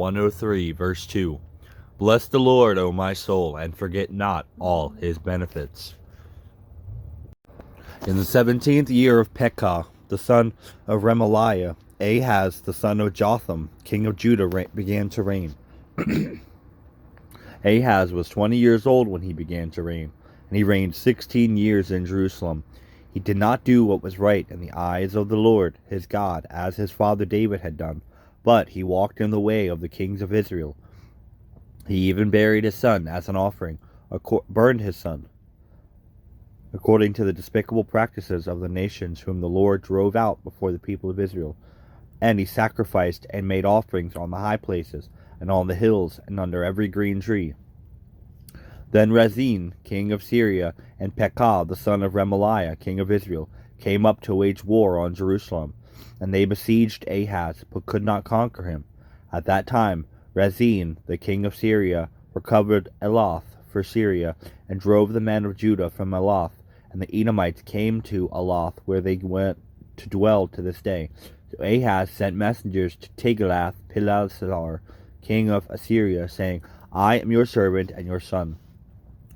103, verse 2. Bless the Lord, O my soul, and forget not all his benefits. In the 17th year of Pekah, the son of Remaliah, Ahaz, the son of Jotham, king of Judah, began to reign. Ahaz was 20 years old when he began to reign, and he reigned 16 years in Jerusalem. He did not do what was right in the eyes of the Lord his God, as his father David had done, but he walked in the way of the kings of Israel. He even buried his son as an offering, burned his son, according to the despicable practices of the nations whom the Lord drove out before the people of Israel. And he sacrificed and made offerings on the high places, and on the hills, and under every green tree. Then Rezin, king of Syria, and Pekah, the son of Remaliah, king of Israel, came up to wage war on Jerusalem, and they besieged Ahaz, but could not conquer him. At that time Rezin, the king of Syria, recovered Elath for Syria, and drove the men of Judah from Elath, and the Edomites came to Elath, where they went to dwell to this day. So Ahaz sent messengers to Tiglath-Pileser, king of Assyria, saying, I am your servant and your son.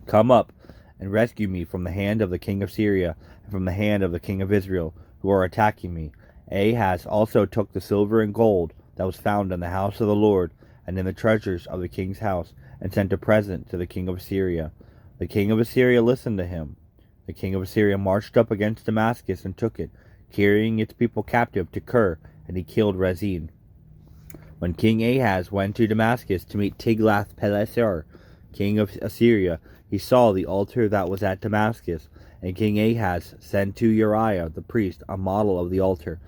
Come up and rescue me from the hand of the king of Syria and from the hand of the king of Israel, who are attacking me. Ahaz also took the silver and gold that was found in the house of the Lord and in the treasures of the king's house, and sent a present to the king of Assyria. The king of Assyria listened to him. The king of Assyria marched up against Damascus and took it, carrying its people captive to Kir, and he killed Rezin. When King Ahaz went to Damascus to meet Tiglath-Pileser, king of Assyria, he saw the altar that was at Damascus, and King Ahaz sent to Uriah the priest a model of the altar,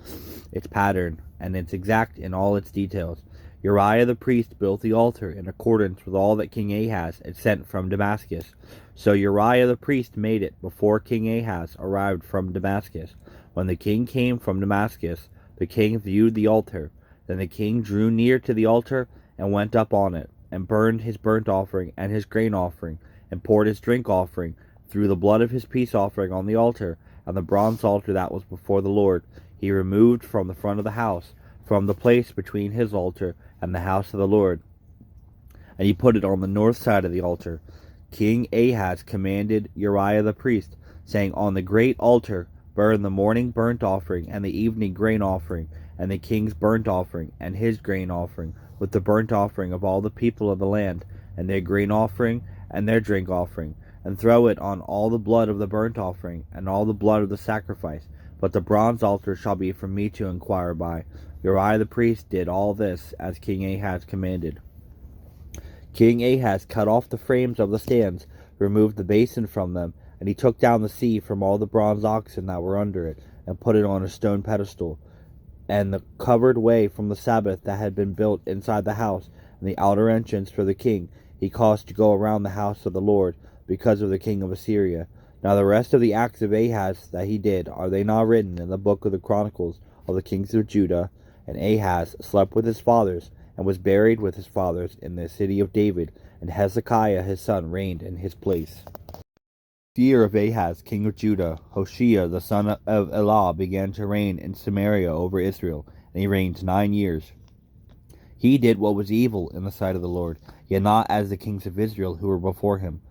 its pattern, and its exact in all its details. Uriah the priest built the altar in accordance with all that King Ahaz had sent from Damascus. So Uriah the priest made it before King Ahaz arrived from Damascus. When the king came from Damascus, the king viewed the altar. Then the king drew near to the altar and went up on it, and burned his burnt offering and his grain offering, and poured his drink offering, threw the blood of his peace offering on the altar, and the bronze altar that was before the Lord he removed from the front of the house, from the place between his altar and the house of the Lord, and he put it on the north side of the altar. King Ahaz commanded Uriah the priest, saying, On the great altar burn the morning burnt offering and the evening grain offering, and the king's burnt offering and his grain offering, with the burnt offering of all the people of the land, and their grain offering and their drink offering, and throw it on all the blood of the burnt offering and all the blood of the sacrifice. But the bronze altar shall be for me to inquire by. Uriah the priest did all this as King Ahaz commanded. King Ahaz cut off the frames of the stands, removed the basin from them, and he took down the sea from all the bronze oxen that were under it, and put it on a stone pedestal. And the covered way from the Sabbath that had been built inside the house, and the outer entrance for the king, he caused to go around the house of the Lord, because of the king of Assyria. Now the rest of the acts of Ahaz that he did, are they not written in the book of the Chronicles of the kings of Judah? And Ahaz slept with his fathers, and was buried with his fathers in the city of David, and Hezekiah his son reigned in his place. The year of Ahaz king of Judah, Hoshea the son of Elah began to reign in Samaria over Israel, and he reigned 9 years. He did what was evil in the sight of the Lord, yet not as the kings of Israel who were before him.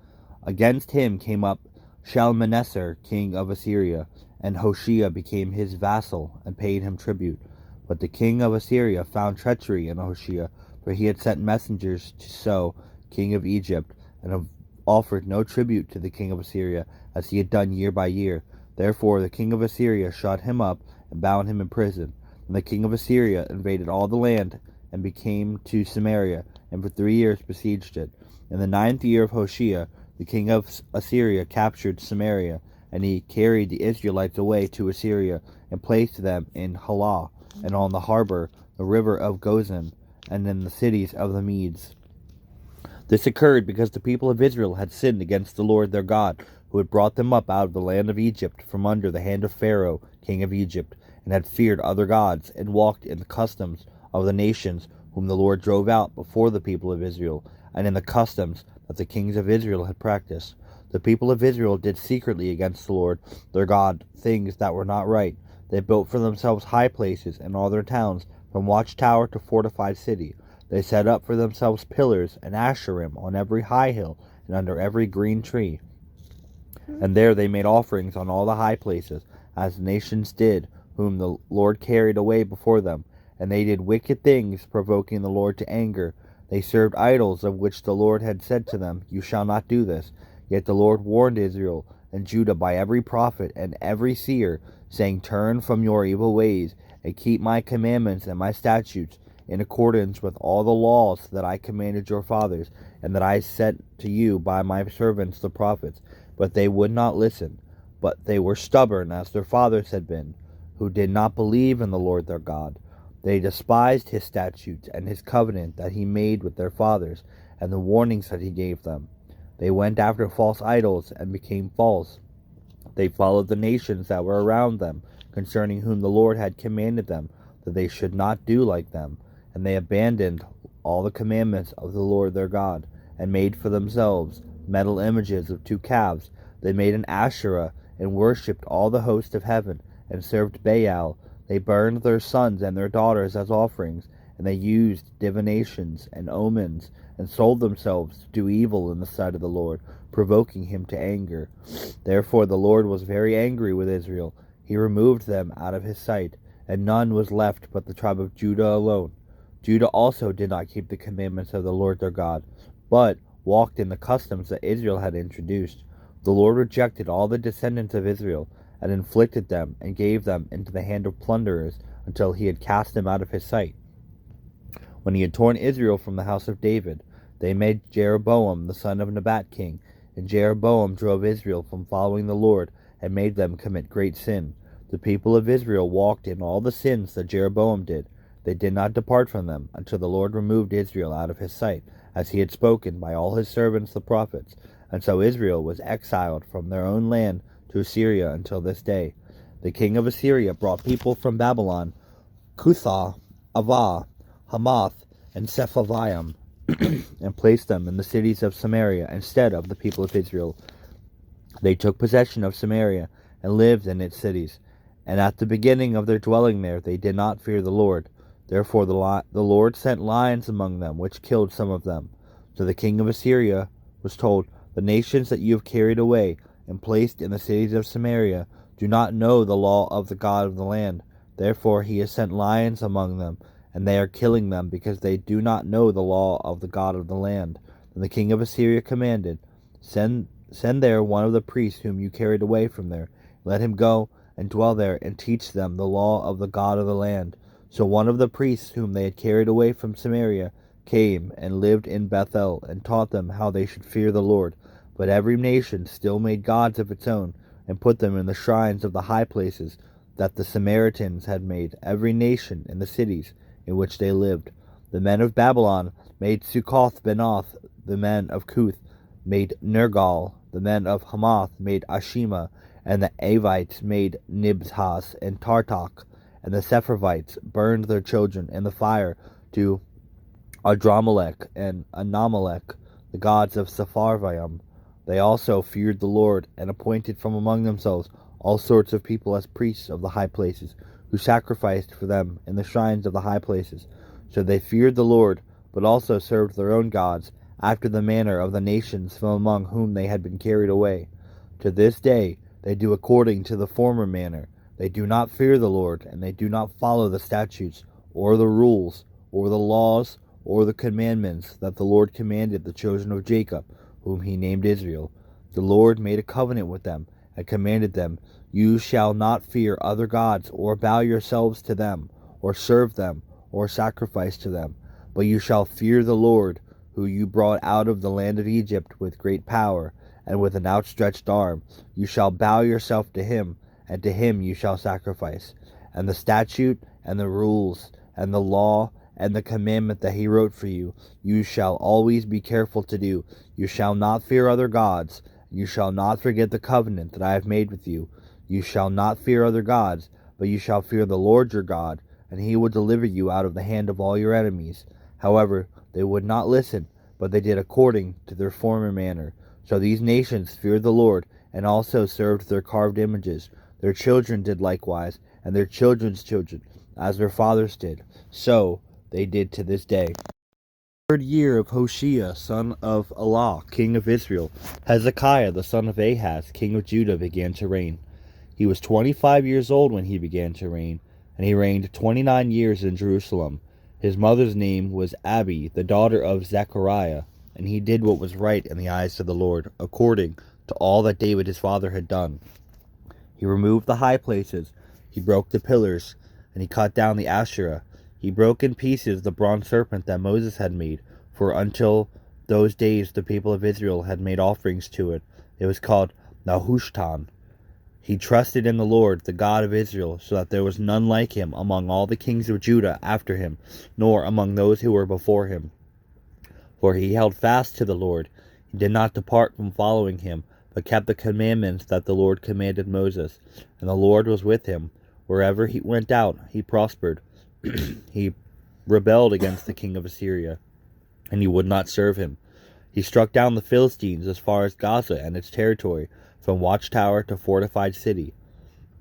Against him came up Shalmaneser king of Assyria, and Hoshea became his vassal, and paid him tribute. But the king of Assyria found treachery in Hoshea, for he had sent messengers to So, king of Egypt, and offered no tribute to the king of Assyria, as he had done year by year. Therefore the king of Assyria shut him up, and bound him in prison. And the king of Assyria invaded all the land, and came to Samaria, and for 3 years besieged it. In the 9th year of Hoshea, the king of Assyria captured Samaria, and he carried the Israelites away to Assyria, and placed them in Halah, and on the harbor, the river of Gozan, and in the cities of the Medes. This occurred because the people of Israel had sinned against the Lord their God, who had brought them up out of the land of Egypt from under the hand of Pharaoh, king of Egypt, and had feared other gods, and walked in the customs of the nations whom the Lord drove out before the people of Israel, and in the customs that the kings of Israel had practiced. The people of Israel did secretly against the Lord their God things that were not right. They built for themselves high places in all their towns, from watchtower to fortified city. They set up for themselves pillars and asherim on every high hill and under every green tree. And there they made offerings on all the high places, as the nations did, whom the Lord carried away before them. And they did wicked things, provoking the Lord to anger. They served idols, of which the Lord had said to them, You shall not do this. Yet the Lord warned Israel and Judah by every prophet and every seer, saying, Turn from your evil ways, and keep my commandments and my statutes, in accordance with all the laws that I commanded your fathers, and that I sent to you by my servants the prophets. But they would not listen, but they were stubborn as their fathers had been, who did not believe in the Lord their God. They despised his statutes and his covenant that he made with their fathers, and the warnings that he gave them. They went after false idols and became false. They followed the nations that were around them, concerning whom the Lord had commanded them that they should not do like them. And they abandoned all the commandments of the Lord their God, and made for themselves metal images of 2 calves. They made an Asherah, and worshipped all the host of heaven, and served Baal. They burned their sons and their daughters as offerings, and they used divinations and omens, and sold themselves to do evil in the sight of the Lord, provoking him to anger. Therefore the Lord was very angry with Israel. He removed them out of his sight, and none was left but the tribe of Judah alone. Judah also did not keep the commandments of the Lord their God, but walked in the customs that Israel had introduced. The Lord rejected all the descendants of Israel, and inflicted them, and gave them into the hand of plunderers, until he had cast them out of his sight. When he had torn Israel from the house of David, they made Jeroboam the son of Nebat king, and Jeroboam drove Israel from following the Lord, and made them commit great sin. The people of Israel walked in all the sins that Jeroboam did. They did not depart from them, until the Lord removed Israel out of his sight, as he had spoken by all his servants the prophets. And so Israel was exiled from their own land to Assyria until this day. The king of Assyria brought people from Babylon, Cuthah, Avah, Hamath, and Sepharvaim, and placed them in the cities of Samaria instead of the people of Israel. They took possession of Samaria and lived in its cities. And at the beginning of their dwelling there they did not fear the Lord. Therefore the Lord sent lions among them, which killed some of them. So the king of Assyria was told, The nations that you have carried away and placed in the cities of Samaria do not know the law of the God of the land. Therefore he has sent lions among them, and they are killing them, because they do not know the law of the God of the land. And the king of Assyria commanded, Send there one of the priests whom you carried away from there. Let him go and dwell there, and teach them the law of the God of the land. So one of the priests whom they had carried away from Samaria came and lived in Bethel, and taught them how they should fear the Lord. But every nation still made gods of its own, and put them in the shrines of the high places that the Samaritans had made, every nation in the cities in which they lived. The men of Babylon made Succoth-Benoth, the men of Cuth made Nergal, the men of Hamath made Ashima, and the Avites made Nibhaz and Tartak, and the Sepharvites burned their children in the fire to Adramelech and Anamelech, the gods of Sepharvaim. They also feared the Lord, and appointed from among themselves all sorts of people as priests of the high places, who sacrificed for them in the shrines of the high places. So they feared the Lord, but also served their own gods, after the manner of the nations from among whom they had been carried away. To this day they do according to the former manner. They do not fear the Lord, and they do not follow the statutes, or the rules, or the laws, or the commandments that the Lord commanded the children of Jacob, whom he named Israel. The Lord made a covenant with them, and commanded them, You shall not fear other gods, or bow yourselves to them, or serve them, or sacrifice to them. But you shall fear the Lord, who you brought out of the land of Egypt with great power, and with an outstretched arm. You shall bow yourself to him, and to him you shall sacrifice. And the statute, and the rules, and the law, and the commandment that he wrote for you, you shall always be careful to do. You shall not fear other gods. You shall not forget the covenant that I have made with you. You shall not fear other gods, but you shall fear the Lord your God, and he will deliver you out of the hand of all your enemies. However, they would not listen, but they did according to their former manner. So these nations feared the Lord, and also served their carved images. Their children did likewise, and their children's children, as their fathers did. So they did to this day. Third year of Hoshea, son of Elah, king of Israel, Hezekiah, the son of Ahaz, king of Judah, began to reign. He was 25 years old when he began to reign, and he reigned 29 years in Jerusalem. His mother's name was Abi, the daughter of Zechariah, and he did what was right in the eyes of the Lord, according to all that David his father had done. He removed the high places, he broke the pillars, and he cut down the Asherah. He broke in pieces the bronze serpent that Moses had made, for until those days the people of Israel had made offerings to it. It was called Nehushtan. He trusted in the Lord, the God of Israel, so that there was none like him among all the kings of Judah after him, nor among those who were before him. For he held fast to the Lord. He did not depart from following him, but kept the commandments that the Lord commanded Moses. And the Lord was with him. Wherever he went out, he prospered. He rebelled against the king of Assyria, and he would not serve him. He struck down the Philistines as far as Gaza and its territory, from watchtower to fortified city.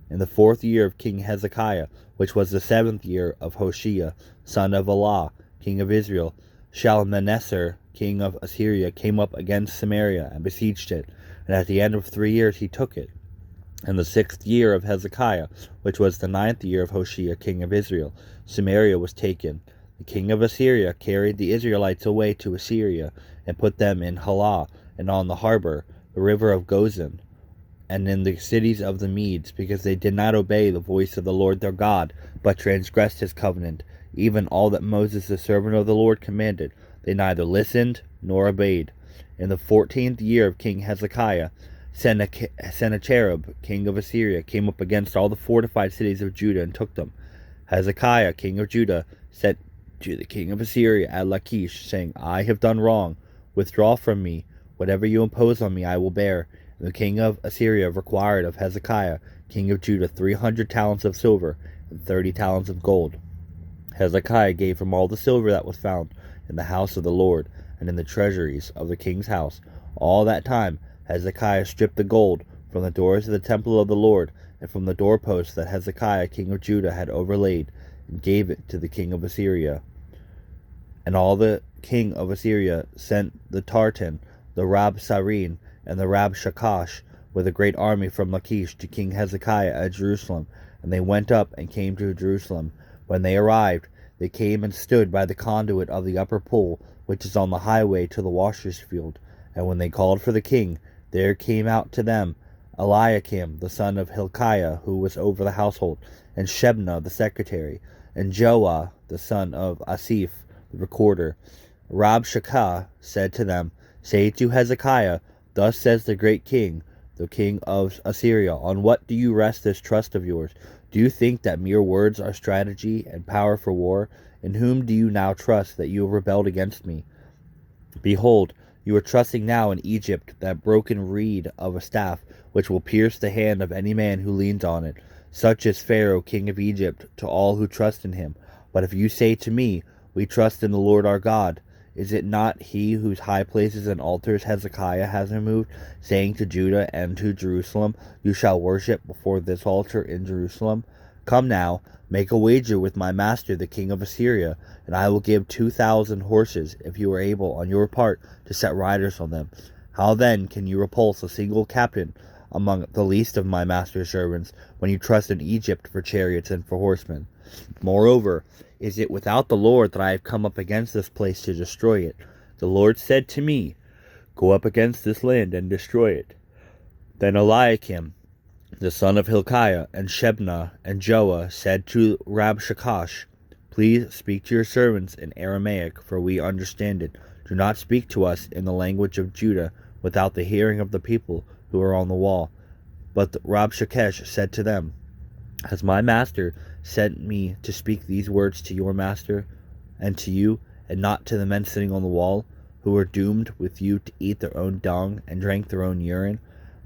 In the 4th year of King Hezekiah, which was the 7th year of Hoshea, son of Elah, king of Israel, Shalmaneser, king of Assyria, came up against Samaria and besieged it, and at the end of 3 years he took it. In the 6th year of Hezekiah, which was the 9th year of Hoshea, king of Israel, Samaria was taken. The king of Assyria carried the Israelites away to Assyria, and put them in Halah, and on the harbor, the river of Gozan, and in the cities of the Medes, because they did not obey the voice of the Lord their God, but transgressed his covenant, even all that Moses the servant of the Lord commanded. They neither listened nor obeyed. In the 14th year of King Hezekiah, Sennacherib, king of Assyria, came up against all the fortified cities of Judah and took them. Hezekiah, king of Judah, said to the king of Assyria at Lachish, saying, I have done wrong. Withdraw from me. Whatever you impose on me I will bear. And the king of Assyria required of Hezekiah, king of Judah, 300 talents of silver and 30 talents of gold. Hezekiah gave him all the silver that was found in the house of the Lord and in the treasuries of the king's house. All that time Hezekiah stripped the gold from the doors of the temple of the Lord and from the doorposts that Hezekiah king of Judah had overlaid, and gave it to the king of Assyria. And all the king of Assyria sent the Tartan, the Rabsarim, and the Rabshakash with a great army from Lachish to King Hezekiah at Jerusalem, and they went up and came to Jerusalem. When they arrived, they came and stood by the conduit of the upper pool, which is on the highway to the washer's field. And when they called for the king, there came out to them Eliakim, the son of Hilkiah, who was over the household, and Shebna, the secretary, and Joah, the son of Asaph, the recorder. Rabshakeh said to them, Say to Hezekiah, Thus says the great king, the king of Assyria, On what do you rest this trust of yours? Do you think that mere words are strategy and power for war? In whom do you now trust that you have rebelled against me? Behold, you are trusting now in Egypt, that broken reed of a staff, which will pierce the hand of any man who leans on it. Such is Pharaoh, king of Egypt, to all who trust in him. But if you say to me, We trust in the Lord our God, is it not he whose high places and altars Hezekiah has removed, saying to Judah and to Jerusalem, You shall worship before this altar in Jerusalem? Come now, make a wager with my master the king of Assyria, and I will give 2,000 horses, if you are able on your part to set riders on them. How then can you repulse a single captain among the least of my master's servants, when you trust in Egypt for chariots and for horsemen? Moreover, is it without the Lord that I have come up against this place to destroy it? The Lord said to me, Go up against this land and destroy it. Then Eliakim, the son of Hilkiah, and Shebna, and Joah said to Rabshakash, Please speak to your servants in Aramaic, for we understand it. Do not speak to us in the language of Judah, without the hearing of the people who are on the wall. But Rabshakash said to them, Has my master sent me to speak these words to your master and to you, and not to the men sitting on the wall, who are doomed with you to eat their own dung and drink their own urine?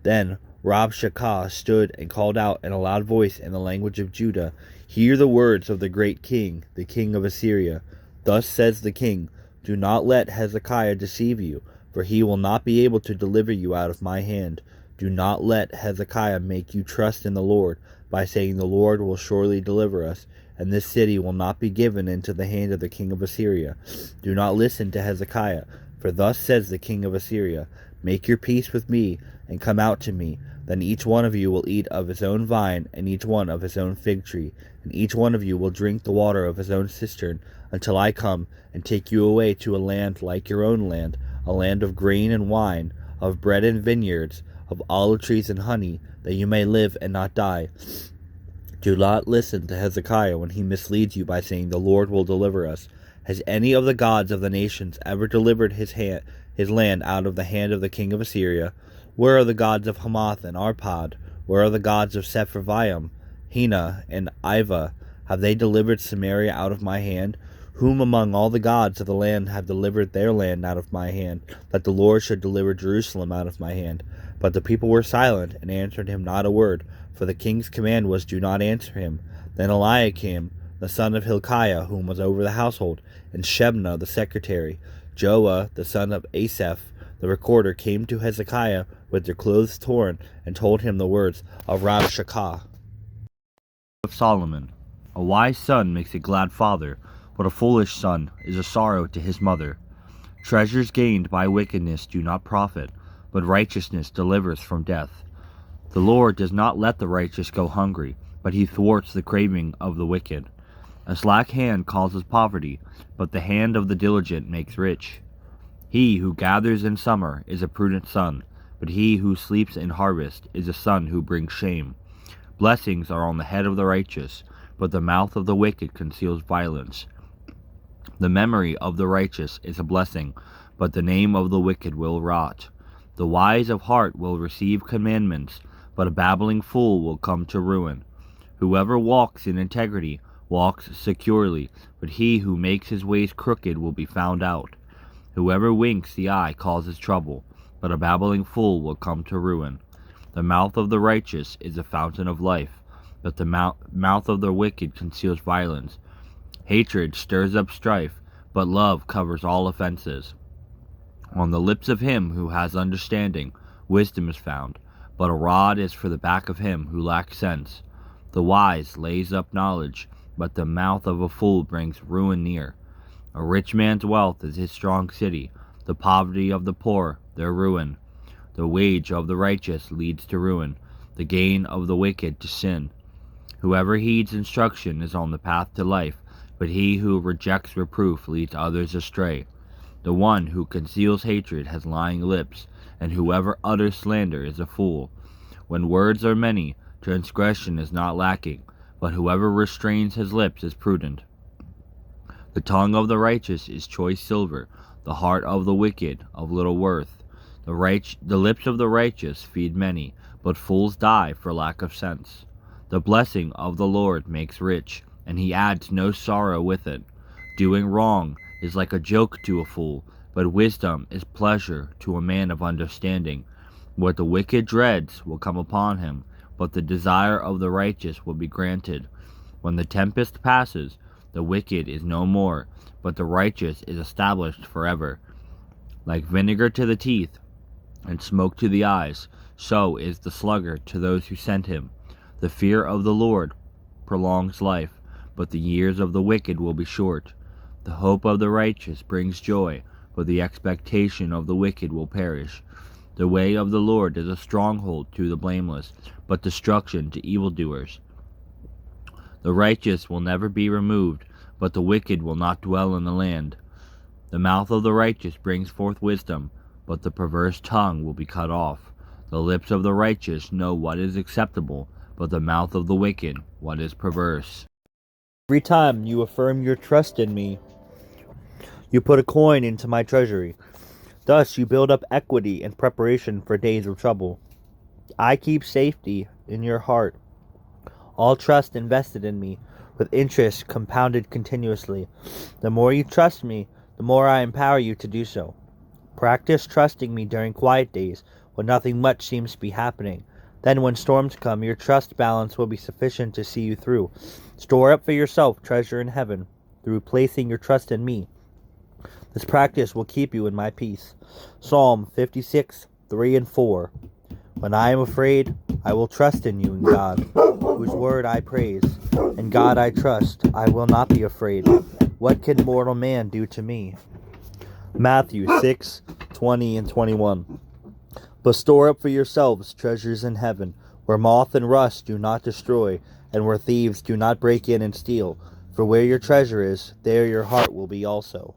Then Rabshakeh stood and called out in a loud voice in the language of Judah, Hear the words of the great king, the king of Assyria. Thus says the king, Do not let Hezekiah deceive you, for he will not be able to deliver you out of my hand. Do not let Hezekiah make you trust in the Lord, by saying, The Lord will surely deliver us, and this city will not be given into the hand of the king of Assyria. Do not listen to Hezekiah, for thus says the king of Assyria, Make your peace with me, and come out to me. Then each one of you will eat of his own vine, and each one of his own fig tree, and each one of you will drink the water of his own cistern, until I come and take you away to a land like your own land, a land of grain and wine, of bread and vineyards, of olive trees and honey, that you may live and not die. Do not listen to Hezekiah when he misleads you by saying, The Lord will deliver us. Has any of the gods of the nations ever delivered his land out of the hand of the king of Assyria? Where are the gods of Hamath and Arpad? Where are the gods of Sepharvaim, Hena, and Ivah? Have they delivered Samaria out of my hand? Whom among all the gods of the land have delivered their land out of my hand, that the Lord should deliver Jerusalem out of my hand? But the people were silent, and answered him not a word, for the king's command was, Do not answer him. Then Eliakim, the son of Hilkiah, whom was over the household, and Shebna the secretary, Joah the son of Asaph the recorder, came to Hezekiah with their clothes torn, and told him the words of Rabshakeh of Solomon. A wise son makes a glad father, but a foolish son is a sorrow to his mother. Treasures gained by wickedness do not profit, but righteousness delivers from death. The Lord does not let the righteous go hungry, but he thwarts the craving of the wicked. A slack hand causes poverty, but the hand of the diligent makes rich. He who gathers in summer is a prudent son, but he who sleeps in harvest is a son who brings shame. Blessings are on the head of the righteous, but the mouth of the wicked conceals violence. The memory of the righteous is a blessing, but the name of the wicked will rot. The wise of heart will receive commandments, but a babbling fool will come to ruin. Whoever walks in integrity walks securely, but he who makes his ways crooked will be found out. Whoever winks the eye causes trouble, but a babbling fool will come to ruin. The mouth of the righteous is a fountain of life, but the mouth of the wicked conceals violence. Hatred stirs up strife, but love covers all offenses. On the lips of him who has understanding, wisdom is found, but a rod is for the back of him who lacks sense. The wise lays up knowledge, but the mouth of a fool brings ruin near. A rich man's wealth is his strong city, the poverty of the poor their ruin. The wage of the righteous leads to ruin, the gain of the wicked to sin. Whoever heeds instruction is on the path to life, but he who rejects reproof leads others astray. The one who conceals hatred has lying lips, and whoever utters slander is a fool. When words are many, transgression is not lacking, but whoever restrains his lips is prudent. The tongue of the righteous is choice silver, the heart of the wicked of little worth. The lips of the righteous feed many, but fools die for lack of sense. The blessing of the Lord makes rich, and he adds no sorrow with it. Doing wrong is like a joke to a fool, but wisdom is pleasure to a man of understanding. What the wicked dreads will come upon him, but the desire of the righteous will be granted. When the tempest passes, the wicked is no more, but the righteous is established forever. Like vinegar to the teeth, and smoke to the eyes, so is the sluggard to those who send him. The fear of the Lord prolongs life, but the years of the wicked will be short. The hope of the righteous brings joy, but the expectation of the wicked will perish. The way of the Lord is a stronghold to the blameless, but destruction to evildoers. The righteous will never be removed, but the wicked will not dwell in the land. The mouth of the righteous brings forth wisdom, but the perverse tongue will be cut off. The lips of the righteous know what is acceptable, but the mouth of the wicked what is perverse. Every time you affirm your trust in me, you put a coin into my treasury. Thus you build up equity in preparation for days of trouble. I keep safety in your heart, all trust invested in me, with interest compounded continuously. The more you trust me, the more I empower you to do so. Practice trusting me during quiet days, when nothing much seems to be happening. Then when storms come, your trust balance will be sufficient to see you through. Store up for yourself treasure in heaven, through placing your trust in me. This practice will keep you in my peace. Psalm 56, 3 and 4. When I am afraid, I will trust in you, God. whose word I praise. In God I trust, I will not be afraid. What can mortal man do to me? Matthew 6:20 and 21. But store up for yourselves treasures in heaven, where moth and rust do not destroy, and where thieves do not break in and steal. For where your treasure is, there your heart will be also.